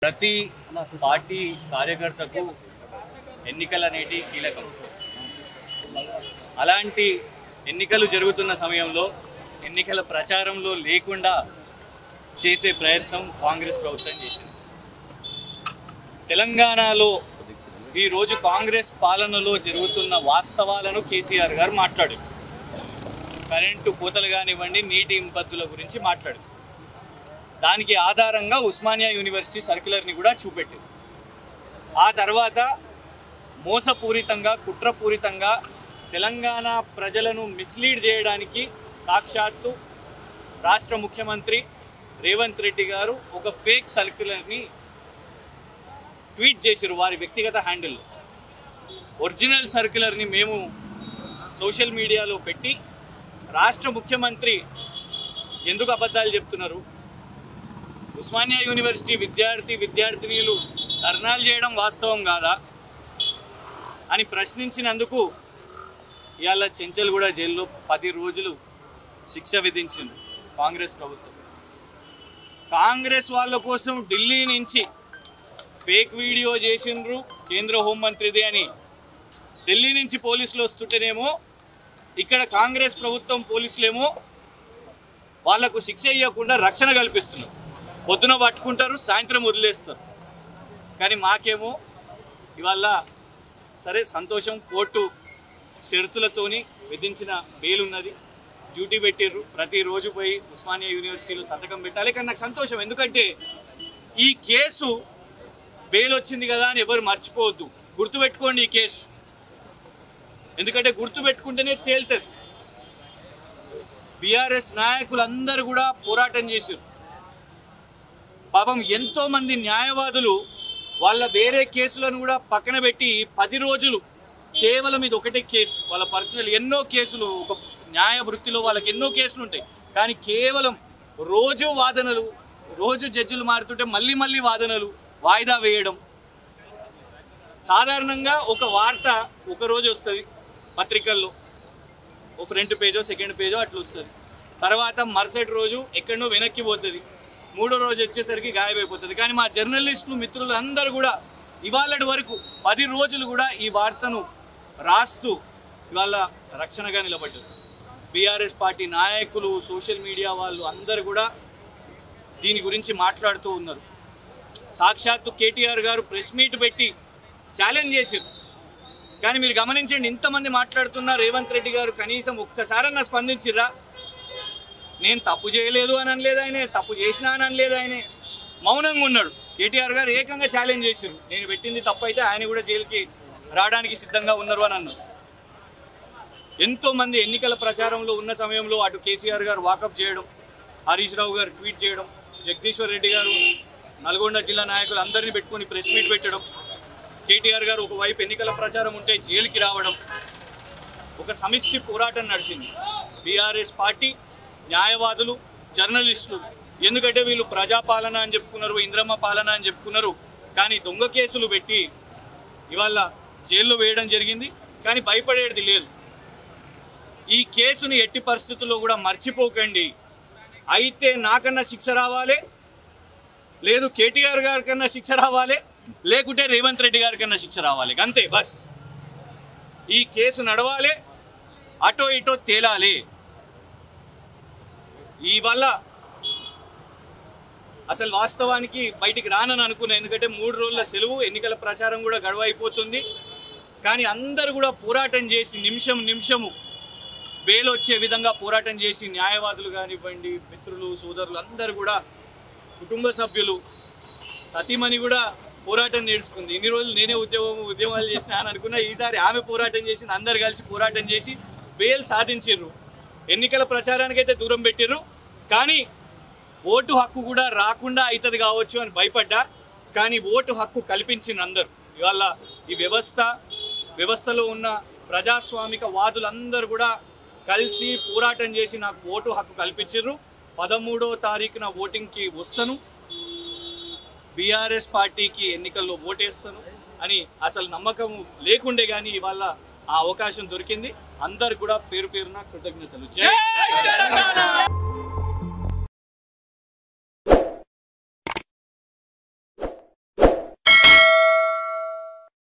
ప్రతి పార్టీ కార్యకర్తకు ఎన్నికలు అనేటి కీలకం. అలాంటి ఎన్నికలు జరుగుతున్న సమయంలో ఎన్నికల ప్రచారంలో లేకుండా చేసే ప్రయత్నం కాంగ్రెస్ ప్రభుత్వం చేసింది. తెలంగాణలో ఈరోజు కాంగ్రెస్ పాలనలో జరుగుతున్న వాస్తవాలను కేసీఆర్ గారు మాట్లాడారు. కరెంటు కోతలు కానివ్వండి, నీటి ఇంపత్తుల గురించి మాట్లాడారు. దానికి ఆధారంగా ఉస్మానియా యూనివర్సిటీ సర్క్యులర్ని కూడా చూపెట్టారు. ఆ తర్వాత మోసపూరితంగా, కుట్రపూరితంగా తెలంగాణ ప్రజలను మిస్లీడ్ చేయడానికి సాక్షాత్తు రాష్ట్ర ముఖ్యమంత్రి రేవంత్ రెడ్డి గారు ఒక ఫేక్ సర్క్యులర్ని ట్వీట్ చేశారు వారి వ్యక్తిగత హ్యాండిల్లో. ఒరిజినల్ సర్క్యులర్ని మేము సోషల్ మీడియాలో పెట్టి రాష్ట్ర ముఖ్యమంత్రి ఎందుకు అబద్ధాలు చెప్తున్నారు, ఉస్మానియా యూనివర్సిటీ విద్యార్థినీలు ధర్నాలు చేయడం వాస్తవం కాదా అని ప్రశ్నించినందుకు ఇవాళ చెంచల్గూడ జైల్లో 10 రోజులు శిక్ష విధించింది కాంగ్రెస్ ప్రభుత్వం. కాంగ్రెస్ వాళ్ళ కోసం ఢిల్లీ నుంచి ఫేక్ వీడియో చేసిండ్రు కేంద్ర హోంమంత్రిది అని ఢిల్లీ నుంచి పోలీసులు వస్తుంటేనేమో ఇక్కడ కాంగ్రెస్ ప్రభుత్వం పోలీసులేమో వాళ్లకు శిక్ష ఇవ్వకుండా రక్షణ కల్పిస్తున్నారు. పొద్దున పట్టుకుంటారు, సాయంత్రం వదిలేస్తారు. కానీ మాకేమో ఇవాళ సరే సంతోషం, కోర్టు షరతులతోని విధించిన బెయిల్ ఉన్నది, డ్యూటీ పెట్టిర్రు, ప్రతిరోజు పోయి ఉస్మానియా యూనివర్సిటీలో సంతకం పెట్టాలి. కానీ నాకు సంతోషం, ఎందుకంటే ఈ కేసు బెయిల్ వచ్చింది కదా అని ఎవరు మర్చిపోవద్దు, గుర్తుపెట్టుకోండి ఈ కేసు. ఎందుకంటే గుర్తుపెట్టుకుంటేనే తేలుతుంది. బీఆర్ఎస్ నాయకులందరూ కూడా పోరాటం చేశారు. పాపం ఎంతోమంది న్యాయవాదులు వాళ్ళ వేరే కేసులను కూడా పక్కన పెట్టి 10 రోజులు కేవలం ఇది ఒకటే కేసు, వాళ్ళ పర్సనల్ ఎన్నో కేసులు, ఒక న్యాయ వృత్తిలో వాళ్ళకి ఎన్నో కేసులు ఉంటాయి, కానీ కేవలం రోజు వాదనలు, రోజు జడ్జిలు మారుతుంటే మళ్ళీ వాదనలు వాయిదా వేయడం. సాధారణంగా ఒక వార్త ఒకరోజు వస్తుంది పత్రికల్లో, ఓ ఫ్రంట్ పేజో సెకండ్ పేజో అట్లా వస్తుంది. తర్వాత మరుసటి రోజు ఎక్కడనో వెనక్కి పోతుంది, 3వ రోజు వచ్చేసరికి గాయమైపోతుంది. కానీ మా జర్నలిస్టులు మిత్రులు అందరూ కూడా ఇవాళ వరకు 10 రోజులు కూడా ఈ వార్తను రాస్తూ ఇవాళ రక్షణగా నిలబడ్డారు. బీఆర్ఎస్ పార్టీ నాయకులు, సోషల్ మీడియా వాళ్ళు అందరూ కూడా దీని గురించి మాట్లాడుతూ ఉన్నారు. సాక్షాత్తు కేటీఆర్ గారు ప్రెస్ మీట్ పెట్టి ఛాలెంజ్ చేశారు. కానీ మీరు గమనించండి, ఇంతమంది మాట్లాడుతున్నా రేవంత్ రెడ్డి గారు కనీసం ఒక్కసారన్నా స్పందించిర్రా? నేను తప్పు చేయలేదు అని అనలేదు ఆయనే, తప్పు చేసినా అని అనలేదు ఆయనే, మౌనంగా ఉన్నాడు. కేటీఆర్ గారు ఏకంగా ఛాలెంజ్ చేశారు, నేను పెట్టింది తప్పు అయితే ఆయన కూడా జైలుకి రావడానికి సిద్ధంగా ఉన్నారు అని అన్నారు. ఎంతోమంది ఎన్నికల ప్రచారంలో ఉన్న సమయంలో అటు కేసీఆర్ గారు వాకప్ చేయడం, హరీష్ రావు గారు ట్వీట్ చేయడం, జగదీశ్వర్ రెడ్డి గారు నల్గొండ జిల్లా నాయకులు అందరినీ పెట్టుకొని ప్రెస్ మీట్ పెట్టడం, కేటీఆర్ గారు ఒకవైపు ఎన్నికల ప్రచారం ఉంటే జైలుకి రావడం, ఒక సమిష్టి పోరాటం నడిచింది. బీఆర్ఎస్ పార్టీ న్యాయవాదులు, జర్నలిస్టులు, ఎందుకంటే వీళ్ళు ప్రజాపాలన అని చెప్పుకున్నారు, ఇంద్రమ్మ పాలన అని చెప్పుకున్నారు, కానీ దొంగ కేసులు పెట్టి ఇవాళ జైల్లో వేయడం జరిగింది. కానీ భయపడేది లేదు. ఈ కేసుని ఎట్టి పరిస్థితుల్లో కూడా మర్చిపోకండి. అయితే నాకన్నా శిక్ష రావాలి, లేదు కేటీఆర్ గారి కన్నా శిక్ష రావాలి, లేకుంటే రేవంత్ రెడ్డి గారి కన్నా శిక్ష రావాలి, అంతే బస్. ఈ కేసు నడవాలి, అటో ఇటో తేలాలి. ఇవల్ల అసలు వాస్తవానికి బయటికి రానని అనుకున్నా, ఎందుకంటే 3 రోజుల సెలవు, ఎన్నికల ప్రచారం కూడా గడువు అయిపోతుంది. కానీ అందరూ కూడా పోరాటం చేసి నిమిషము బెయిల్ వచ్చే విధంగా పోరాటం చేసి, న్యాయవాదులు కానివ్వండి, మిత్రులు, సోదరులు అందరూ కూడా, కుటుంబ సభ్యులు, సతీమణి కూడా పోరాటం నేర్చుకుంది. ఇన్ని రోజులు నేనే ఉద్యమాలు చేసిన అని అనుకున్నా, ఈసారి ఆమె పోరాటం చేసింది. అందరు కలిసి పోరాటం చేసి బెయిల్ సాధించారు. ఎన్నికల ప్రచారానికి అయితే దూరం పెట్టారు, కానీ ఓటు హక్కు కూడా రాకుండా అవుతుంది కావచ్చు అని భయపడ్డా, కానీ ఓటు హక్కు కల్పించిన అందరూ. ఇవాళ ఈ వ్యవస్థలో ఉన్న ప్రజాస్వామిక వాదులందరూ కూడా కలిసి పోరాటం చేసి నాకు ఓటు హక్కు కల్పించారు. 13వ తారీఖున ఓటింగ్కి వస్తాను, బీఆర్ఎస్ పార్టీకి ఎన్నికల్లో ఓటేస్తాను అని అసలు నమ్మకం లేకుండే, కానీ ఇవాళ ఆ అవకాశం దొరికింది. అందరు కూడా పేరు పేరున కృతజ్ఞతలు. జై తెలంగాణ.